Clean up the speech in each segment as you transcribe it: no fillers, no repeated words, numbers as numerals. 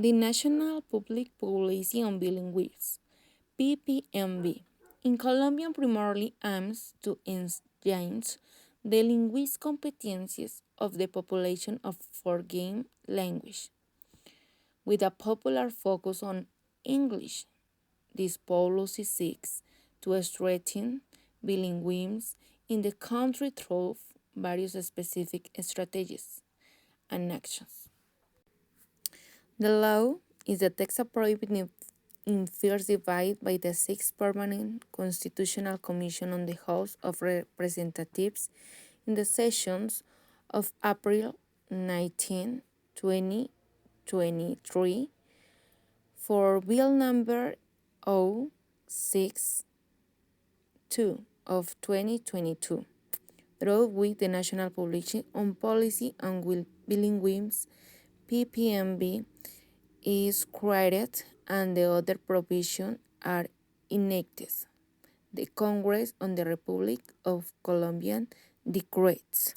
The National Public Policy on Bilingualism, Ppnb, in Colombia primarily aims to enhance the linguistic competencies of the population of foreign language, with a popular focus on English. This policy seeks to strengthen bilingualism in the country through various specific strategies and actions. The law is the text approved in first debate by the Sixth Permanent Constitutional Commission on the House of Representatives in the sessions of April 19, 2023 for Bill number 062 of 2022, drawn with the National Public on Policy and Bilingualism (Ppnb) is created and the other provisions are enacted. The Congress on the Republic of Colombia decrees.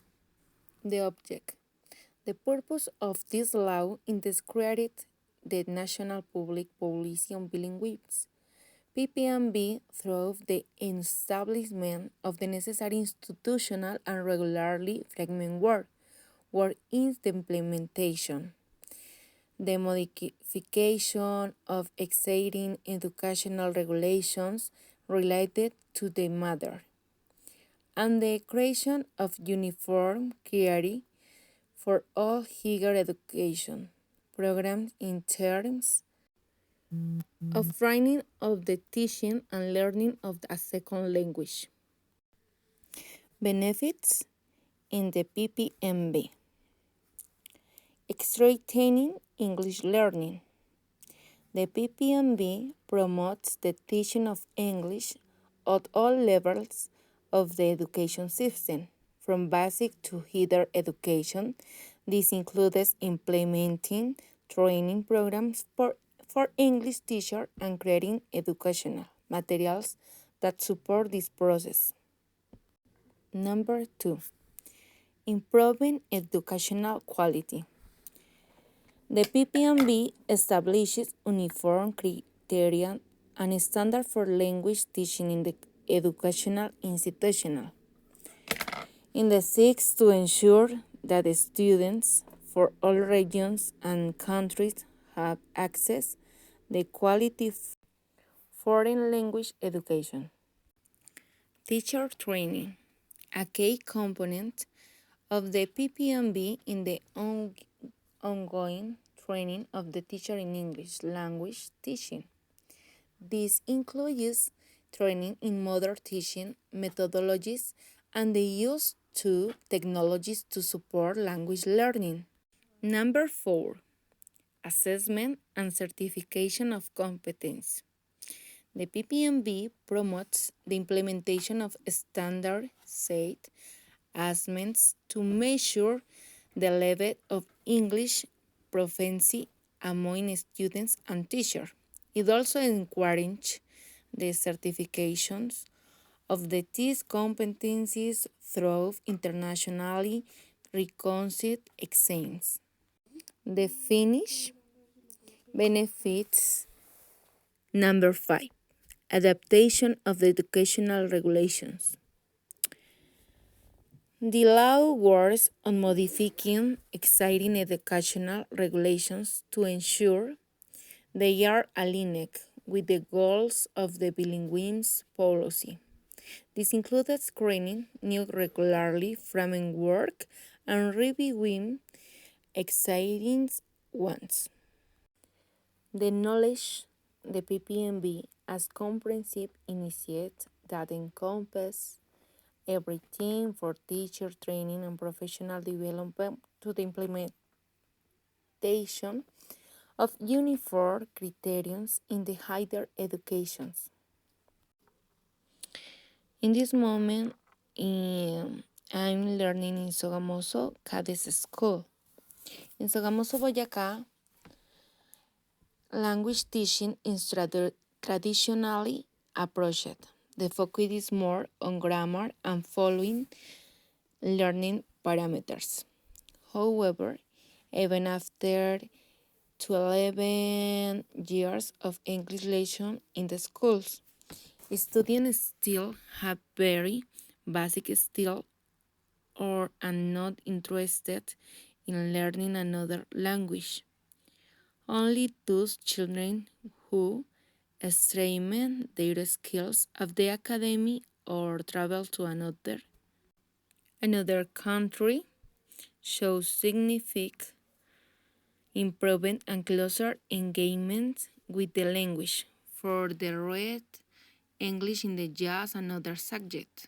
The object. The purpose of this law is created the National Public Policy on Bilingualism (Ppnb) through the establishment of the necessary institutional and regularly fragmented work in the implementation, the modification of existing educational regulations related to the matter, and the creation of uniform criteria for all higher education programs in terms of training of the teaching and learning of a second language. Benefits in the Ppnb: strengthening English learning. The Ppnb promotes the teaching of English at all levels of the education system, from basic to higher education. This includes implementing training programs for English teachers and creating educational materials that support this process. Number 2. Improving educational quality. The Ppnb establishes uniform criteria and standards for language teaching in the educational institution. In the seeks to ensure that the students for all regions and countries have access to quality foreign language education. Teacher training, a key component of the Ppnb in the ongoing training of the teacher in English language teaching. This includes training in modern teaching methodologies and the use of technologies to support language learning. Number 4. Assessment and certification of competence. The Ppnb promotes the implementation of standard-set assessments to measure the level of English proficiency among students and teachers. It also encourages the certifications of these competencies through internationally recognized exams. The Finnish benefits. Number 5. Adaptation of the educational regulations. The law works on modifying existing educational regulations to ensure they are aligned with the goals of the bilingualism policy. This includes screening new regularly framework and reviewing existing ones. The knowledge, the Ppnb, as comprehensive initiative that encompasses everything for teacher training and professional development to the implementation of uniform criterions in the higher educations. In this moment, I'm learning in Sogamoso Cades School. In Sogamoso, Boyacá, language teaching is traditionally approached. The focus is more on grammar and following learning parameters. However, even after to 11 years of English lesson in the schools. Students still have very basic skills or are not interested in learning another language. Only those children who strengthen their skills of the academy or travel to another country show significant improvement and closer engagement with the language. For the rest, English in the jazz another subject.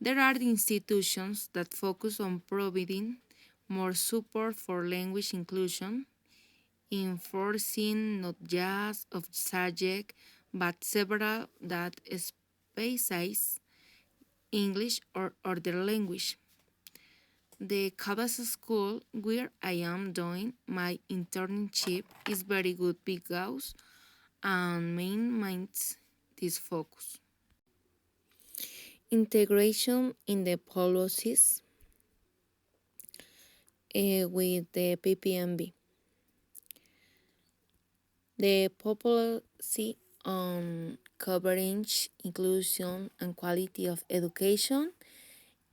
There are institutions that focus on providing more support for language inclusion, enforcing not just of subject but several that specialize English or other language. The Cabas School, where I am doing my internship, is very good because and maintains this focus. Integration in the policies with the Ppnb. The policy on coverage, inclusion, and quality of education.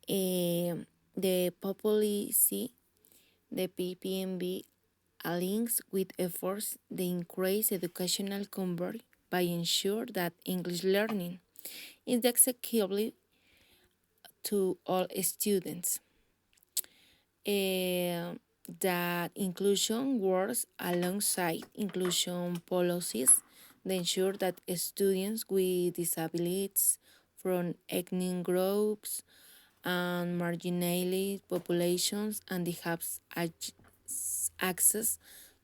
The policy, the Ppnb, aligns with efforts to increase educational coverage by ensure that English learning is accessible to all students. That inclusion works alongside inclusion policies to ensure that students with disabilities from ethnic groups and marginalized populations and they have access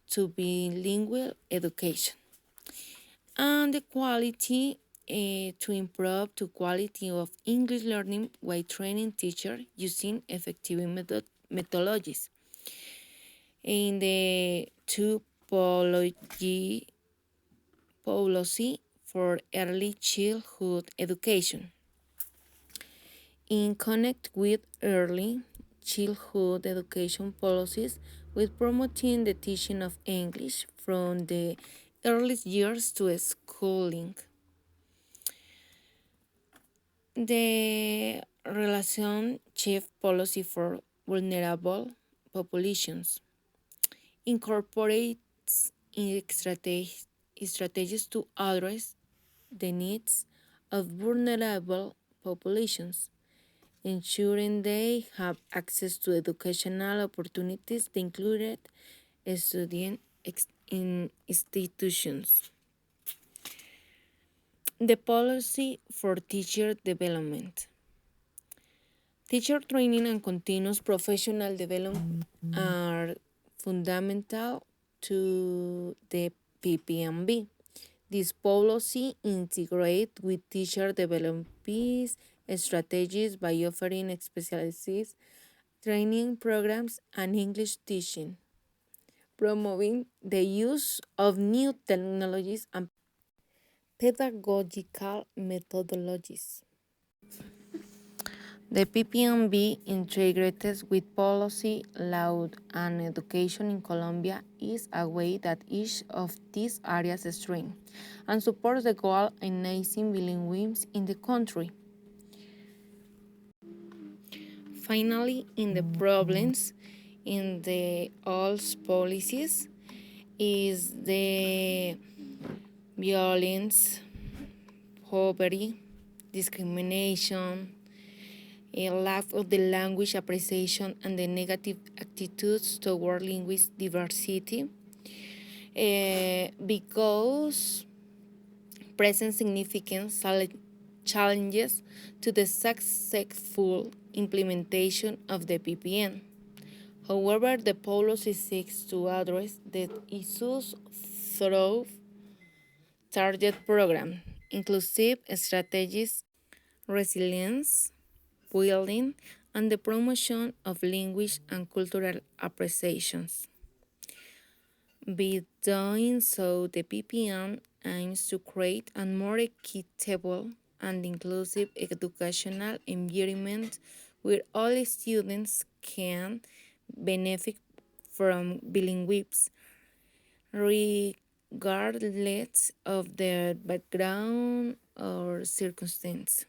to bilingual education. And the quality to improve the quality of English learning by training teachers using effective methodologies. In the two policy for early childhood education. In connect with early childhood education policies with promoting the teaching of English from the earliest years to schooling. The relationship policy for vulnerable populations incorporates strategies to address the needs of vulnerable populations, ensuring they have access to educational opportunities that included studying in institutions. The policy for teacher development. Teacher training and continuous professional development are fundamental to the Ppnb. This policy integrates with teacher development strategies by offering specialized training programs and English teaching, promoting the use of new technologies and pedagogical methodologies. The Ppnb integrated with policy, law, and education in Colombia is a way that each of these areas strengthens and supports the goal of enhancing bilingualism in the country. Finally, in the problems in the all policies is the violence, poverty, discrimination, a lack of the language appreciation and the negative attitudes toward linguistic diversity because present significant challenges to the successful implementation of the PPN. However, the policy seeks to address the issues through target program, inclusive strategies, resilience building, and the promotion of language and cultural appreciations. By doing so, the PPN aims to create a more equitable and inclusive educational environment where all students can benefit from bilingualism regardless of their background or circumstance.